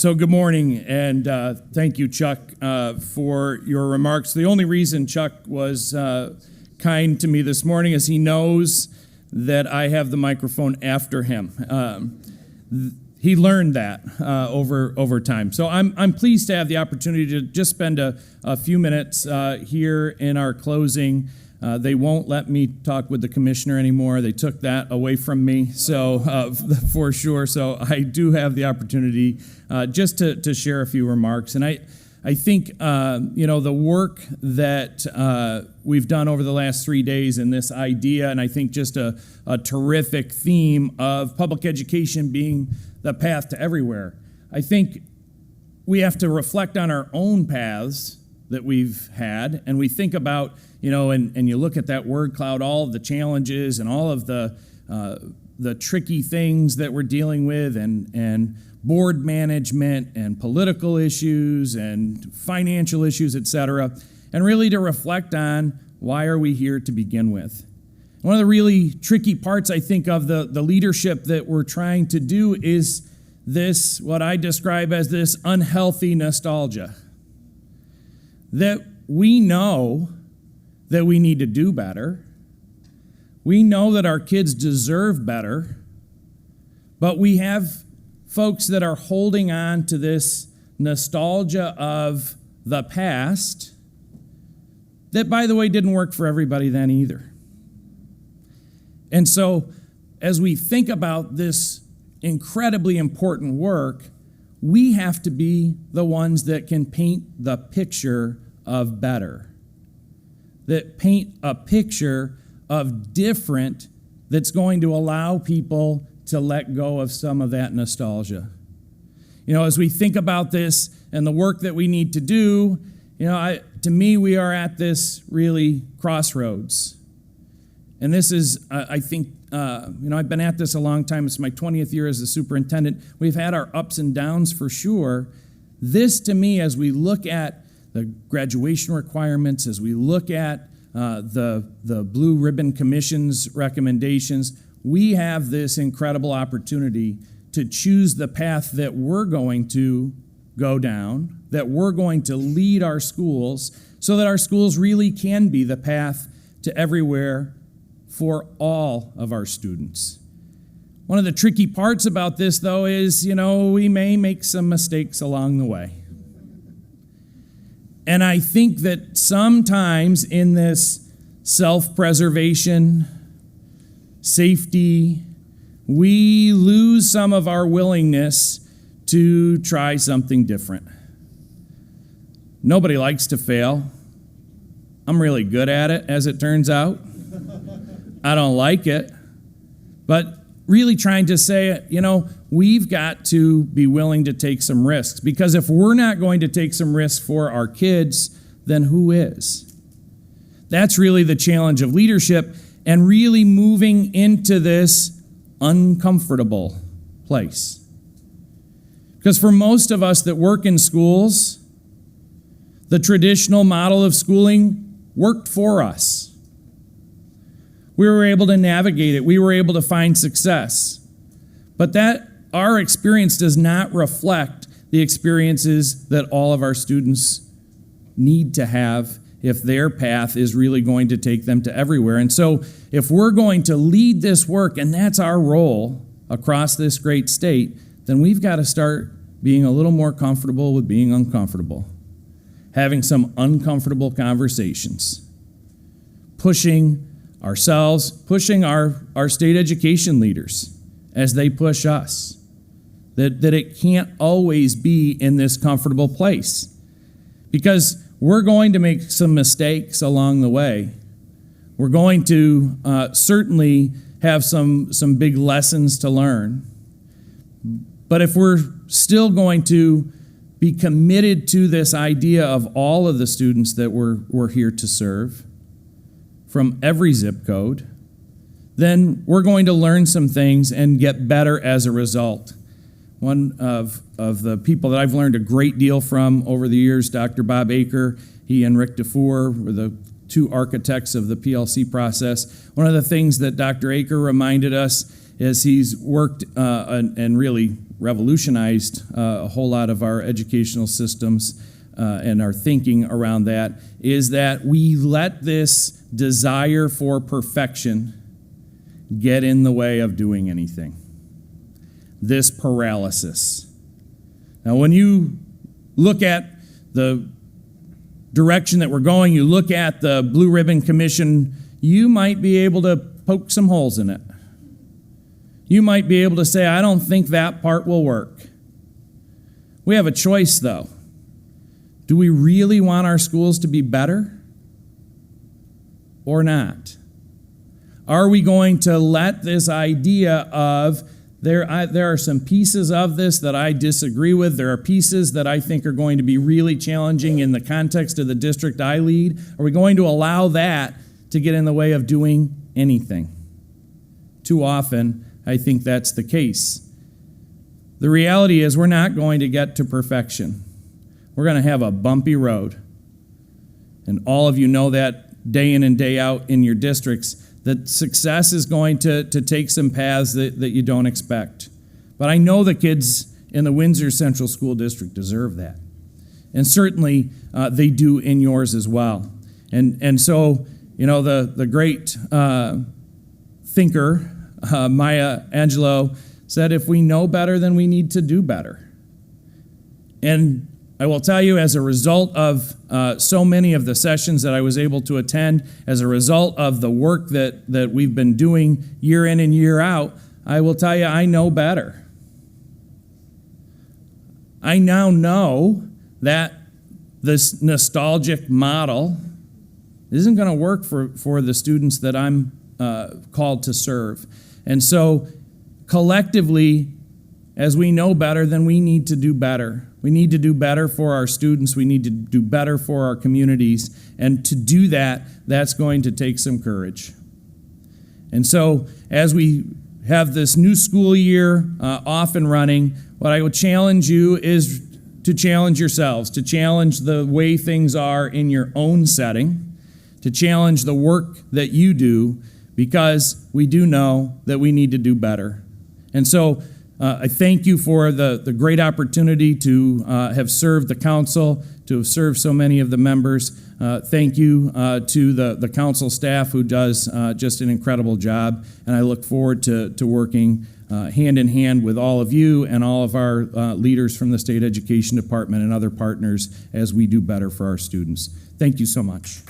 So good morning, and thank you, Chuck, for your remarks. The only reason Chuck was kind to me this morning is he knows that I have the microphone after him. He learned that over time. So I'm pleased to have the opportunity to just spend a few minutes here in our closing. They won't let me talk with the commissioner anymore. They took that away from me, so for sure. So I do have the opportunity just to share a few remarks. And I think, the work that we've done over the last 3 days in this idea, and I think just a terrific theme of public education being the path to everywhere. I think we have to reflect on our own paths that we've had, and we think about, and you look at that word cloud, all of the challenges and all of the tricky things that we're dealing with, and board management and political issues and financial issues, et cetera, and really to reflect on why are we here to begin with. One of the really tricky parts, I think, of the leadership that we're trying to do is this, what I describe as this unhealthy nostalgia. That we know that we need to do better. We know that our kids deserve better, but we have folks that are holding on to this nostalgia of the past that, by the way, didn't work for everybody then either. And so as we think about this incredibly important work, we have to be the ones that can paint the picture of better, that paint a picture of different that's going to allow people to let go of some of that nostalgia. As we think about this and the work that we need to do, to me, we are at this really crossroads. And this is, I think, I've been at this a long time. It's my 20th year as a superintendent. We've had our ups and downs for sure. This, to me, as we look at the graduation requirements, as we look at the Blue Ribbon Commission's recommendations, we have this incredible opportunity to choose the path that we're going to go down, that we're going to lead our schools so that our schools really can be the path to everywhere for all of our students. One of the tricky parts about this, though, is, we may make some mistakes along the way. And I think that sometimes in this self-preservation, safety, we lose some of our willingness to try something different. Nobody likes to fail. I'm really good at it, as it turns out. I don't like it, but really trying to say, we've got to be willing to take some risks, because if we're not going to take some risks for our kids, then who is? That's really the challenge of leadership and really moving into this uncomfortable place. Because for most of us that work in schools, the traditional model of schooling worked for us. We were able to navigate it. We were able to find success. But that our experience does not reflect the experiences that all of our students need to have if their path is really going to take them to everywhere. And so if we're going to lead this work, and that's our role across this great state, then we've got to start being a little more comfortable with being uncomfortable, having some uncomfortable conversations, pushing ourselves, pushing our state education leaders as they push us, that it can't always be in this comfortable place, because we're going to make some mistakes along the way. We're going to certainly have some big lessons to learn. But if we're still going to be committed to this idea of all of the students that we're here to serve, from every zip code, then we're going to learn some things and get better as a result. One of the people that I've learned a great deal from over the years, Dr. Bob Aker, he and Rick DeFoor were the two architects of the PLC process. One of the things that Dr. Aker reminded us as he's worked and really revolutionized a whole lot of our educational systems and our thinking around that, is that we let this desire for perfection get in the way of doing anything. This paralysis. Now, when you look at the direction that we're going, you look at the Blue Ribbon Commission, you might be able to poke some holes in it. You might be able to say, I don't think that part will work. We have a choice, though. Do we really want our schools to be better or not? Are we going to let this idea of there are some pieces of this that I disagree with, there are pieces that I think are going to be really challenging in the context of the district I lead, are we going to allow that to get in the way of doing anything? Too often, I think that's the case. The reality is we're not going to get to perfection. We're going to have a bumpy road. And all of you know that day in and day out in your districts, that success is going to take some paths that you don't expect. But I know the kids in the Windsor Central School District deserve that. And certainly they do in yours as well. And so, you know, the great thinker, Maya Angelou, said, if we know better, then we need to do better. And I will tell you, as a result of so many of the sessions that I was able to attend, as a result of the work that we've been doing year in and year out, I will tell you, I know better. I now know that this nostalgic model isn't going to work for the students that I'm called to serve. And so, collectively, as we know better, then we need to do better. We need to do better for our students. We need to do better for our communities. And to do that, that's going to take some courage. And so, as we have this new school year off and running, what I would challenge you is to challenge yourselves, to challenge the way things are in your own setting, to challenge the work that you do, because we do know that we need to do better. And so, I thank you for the great opportunity to have served the council, to have served so many of the members. Thank you to the council staff who does just an incredible job. And I look forward to working hand in hand with all of you and all of our leaders from the State Education Department and other partners as we do better for our students. Thank you so much.